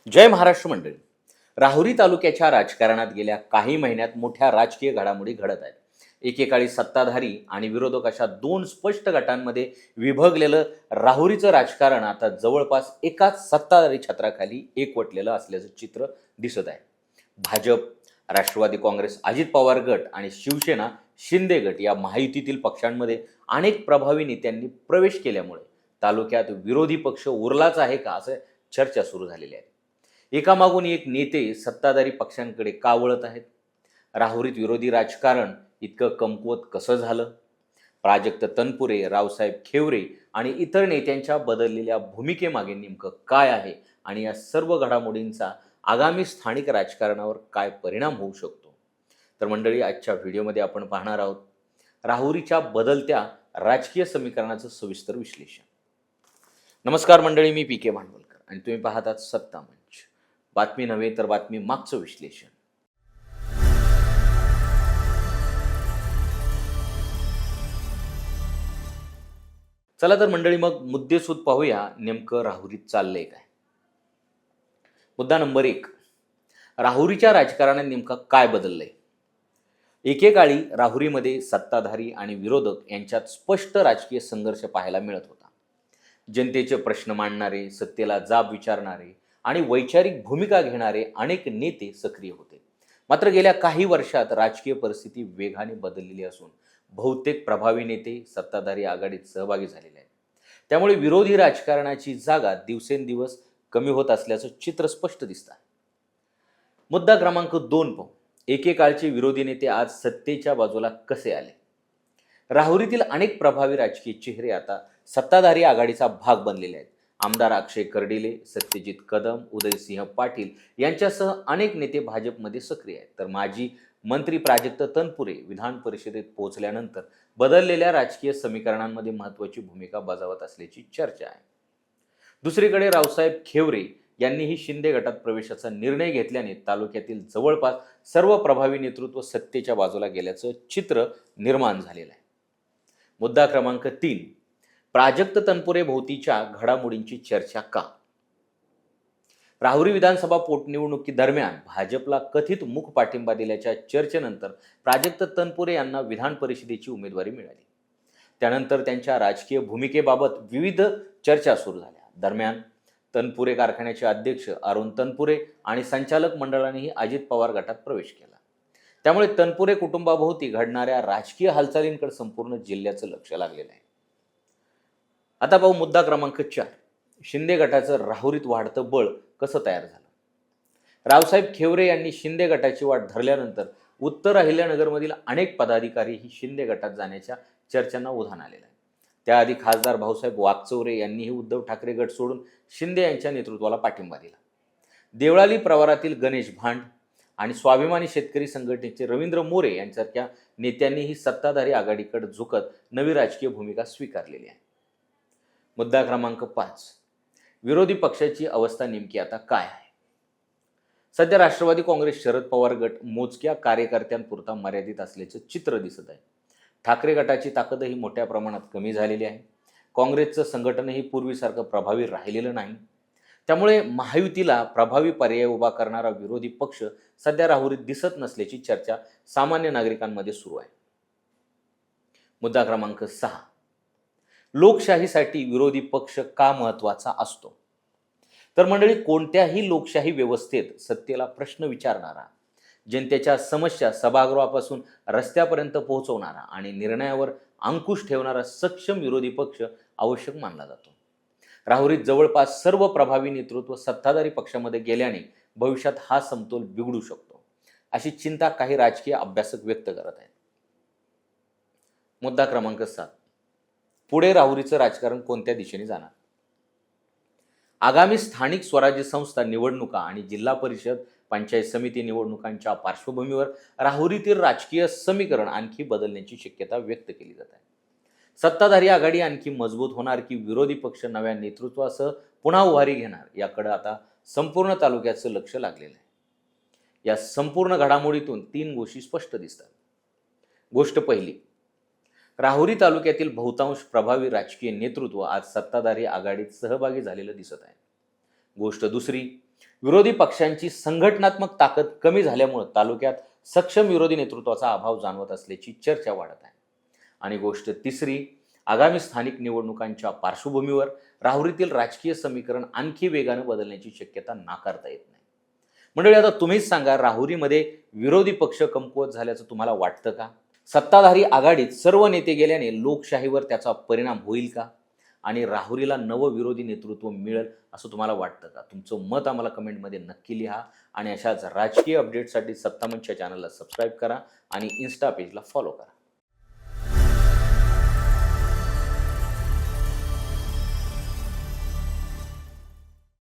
जय महाराष्ट्र मंडळी. राहुरी तालुक्याच्या राजकारणात गेल्या काही महिन्यात मोठ्या राजकीय घडामोडी घडत आहेत. एकेकाळी सत्ताधारी आणि विरोधक अशा दोन स्पष्ट गटांमध्ये विभागलेलं राहुरीचं राजकारण आता जवळपास एकाच सत्ताधारी छत्राखाली एकवटलेलं असल्याचं चित्र दिसत आहे. भाजप, राष्ट्रवादी काँग्रेस अजित पवार गट आणि शिवसेना शिंदे गट या महायुतीतील पक्षांमध्ये अनेक प्रभावी नेत्यांनी प्रवेश केल्यामुळे तालुक्यात विरोधी पक्ष उरलाच आहे का असं चर्चा सुरू झालेली आहे. एकामागून एक नेते सत्ताधारी पक्षांकडे का वळत आहेत? राहुरीत विरोधी राजकारण इतकं कमकुवत कसं झालं? प्राजक्त तनपुरे, रावसाहेब खेवरे आणि इतर नेत्यांच्या बदललेल्या भूमिकेमागे नेमकं काय आहे आणि या सर्व घडामोडींचा आगामी स्थानिक राजकारणावर काय परिणाम होऊ शकतो? तर मंडळी, आजच्या व्हिडिओमध्ये आपण पाहणार आहोत राहुरीच्या बदलत्या राजकीय समीकरणाचं सविस्तर विश्लेषण. नमस्कार मंडळी, मी PK भांडवलकर आणि तुम्ही पाहतात सत्ता मंच. बातमी नव्हे तर बातमी मागचं विश्लेषण. चला तर मंडळी, मग मुद्देसूद पाहूया नेमकं राहुरीत चाललंय काय. मुद्दा नंबर 1, राहुरीच्या राजकारणात नेमकं काय बदललंय? एकेकाळी राहुरीमध्ये सत्ताधारी आणि विरोधक यांच्यात स्पष्ट राजकीय संघर्ष पाहायला मिळत होता. जनतेचे प्रश्न मांडणारे, सत्तेला जाब विचारणारे आणि वैचारिक भूमिका घेणारे अनेक नेते सक्रिय होते. मात्र गेल्या काही वर्षात राजकीय परिस्थिती वेगाने बदललेली असून बहुतेक प्रभावी नेते सत्ताधारी आघाडीत सहभागी झालेले आहेत. त्यामुळे विरोधी राजकारणाची जागा दिवसेंदिवस कमी होत असल्याचं चित्र स्पष्ट दिसतं. मुद्दा क्रमांक 2 पाहू. एकेकाळचे विरोधी नेते आज सत्तेच्या बाजूला कसे आले? राहुरीतील अनेक प्रभावी राजकीय चेहरे आता सत्ताधारी आघाडीचा भाग बनलेले आहेत. आमदार अक्षय कर्डिले, सत्यजित कदम, उदयसिंह पाटील यांच्यासह अनेक नेते भाजपमध्ये सक्रिय आहेत. तर माजी मंत्री प्राजक्त तनपुरे विधान परिषदेत पोहोचल्यानंतर बदललेल्या राजकीय समीकरणांमध्ये महत्त्वाची भूमिका बजावत असल्याची चर्चा आहे. दुसरीकडे रावसाहेब खेवरे यांनीही शिंदे गटात प्रवेशाचा निर्णय घेतल्याने तालुक्यातील जवळपास सर्व प्रभावी नेतृत्व सत्तेच्या बाजूला गेल्याचं चित्र निर्माण झालेलं आहे. मुद्दा क्रमांक 3, प्राजक्त तनपुरे भोवतीच्या घडामोडींची चर्चा का? राहुरी विधानसभा पोटनिवडणुकीदरम्यान भाजपला कथित मूक पाठिंबा दिल्याच्या चर्चेनंतर प्राजक्त तनपुरे यांना विधान परिषदेची उमेदवारी मिळाली. त्यानंतर त्यांच्या राजकीय भूमिकेबाबत विविध चर्चा सुरू झाल्या. दरम्यान तनपुरे कारखान्याचे अध्यक्ष अरुण तनपुरे आणि संचालक मंडळानेही अजित पवार गटात प्रवेश केला. त्यामुळे तनपुरे कुटुंबाभोवती घडणाऱ्या राजकीय हालचालींकडे संपूर्ण जिल्ह्याचं लक्ष लागलेलं आहे. आता पाहू मुद्दा क्रमांक 4, शिंदे गटाचं राहुरीत वाढतं बळ कसं तयार झालं? रावसाहेब खेवरे यांनी शिंदे गटाची वाट धरल्यानंतर उत्तर अहिल्यानगरमधील अनेक पदाधिकारी ही शिंदे गटात जाण्याच्या चर्चांना उधाण आलेलं आहे. त्याआधी खासदार भाऊसाहेब वागचौरे यांनीही उद्धव ठाकरे गट सोडून शिंदे यांच्या नेतृत्वाला पाठिंबा दिला. देवळाली प्रवारातील गणेश भांड आणि स्वाभिमानी शेतकरी संघटनेचे रवींद्र मोरे यांसारख्या नेत्यांनीही सत्ताधारी आघाडीकडे झुकत नवी राजकीय भूमिका स्वीकारलेली आहे. मुद्दा क्रमांक 5, विरोधी पक्षाची अवस्था नेमकी आता काय आहे? सध्या राष्ट्रवादी काँग्रेस शरद पवार गट मोजक्या कार्यकर्त्यांपुरता मर्यादित असल्याचं चित्र दिसत आहे. ठाकरे गटाची ताकदही मोठ्या प्रमाणात कमी झालेली आहे. काँग्रेसचं संघटनही पूर्वीसारखं प्रभावी राहिलेलं नाही. त्यामुळे महायुतीला प्रभावी पर्याय उभा करणारा विरोधी पक्ष सध्या राहुरीत दिसत नसल्याची चर्चा सामान्य नागरिकांमध्ये सुरू आहे. मुद्दा क्रमांक 6, लोकशाहीसाठी विरोधी पक्ष का महत्त्वाचा असतो? तर मंडळी, कोणत्याही लोकशाही व्यवस्थेत सत्तेला प्रश्न विचारणारा, जनतेच्या समस्या सभागृहापासून रस्त्यापर्यंत पोहोचवणारा आणि निर्णयावर अंकुश ठेवणारा सक्षम विरोधी पक्ष आवश्यक मानला जातो. राहुरीत जवळपास सर्व प्रभावी नेतृत्व सत्ताधारी पक्षामध्ये गेल्याने भविष्यात हा समतोल बिघडू शकतो, अशी चिंता काही राजकीय अभ्यासक व्यक्त करत आहेत. मुद्दा क्रमांक 7, पुढे राहुरीचं राजकारण कोणत्या दिशेने जाणार? आगामी स्थानिक स्वराज्य संस्था निवडणुका आणि जिल्हा परिषद, पंचायत समिती निवडणुकांच्या पार्श्वभूमीवर राहुरीतील राजकीय समीकरण आणखी बदलण्याची शक्यता व्यक्त केली जात आहे. सत्ताधारी आघाडी आणखी मजबूत होणार की विरोधी पक्ष नव्या नेतृत्वासह पुन्हा उभारी घेणार, याकडे आता संपूर्ण तालुक्याचं लक्ष लागलेलं आहे. या संपूर्ण घडामोडीतून 3 गोष्टी स्पष्ट दिसतात. गोष्ट पहिली, राहुरी तालुक्यातील बहुतांश प्रभावी राजकीय नेतृत्व आज सत्ताधारी आघाडीत सहभागी झालेलं दिसत आहे. गोष्ट दुसरी, विरोधी पक्षांची संघटनात्मक ताकद कमी झाल्यामुळे तालुक्यात सक्षम विरोधी नेतृत्वाचा अभाव जाणवत असल्याची चर्चा वाढत आहे. आणि गोष्ट तिसरी, आगामी स्थानिक निवडणुकांच्या पार्श्वभूमीवर राहुरीतील राजकीय समीकरण आणखी वेगाने बदलण्याची शक्यता नाकारता येत नाही. मंडळी, आता तुम्हीच सांगा, राहुरीमध्ये विरोधी पक्ष कमकुवत झाल्याचं तुम्हाला वाटतं का? सत्ताधारी आघाडीत सर्व नेते गेल्याने लोकशाहीवर त्याचा परिणाम होईल का? आणि राहुरीला नवं विरोधी नेतृत्व मिळेल असं तुम्हाला वाटतं का? तुमचं मत आम्हाला कमेंटमध्ये नक्की लिहा आणि अशाच राजकीय अपडेटसाठी सत्तामंच चॅनलला सबस्क्राईब करा आणि इन्स्टा पेजला फॉलो करा.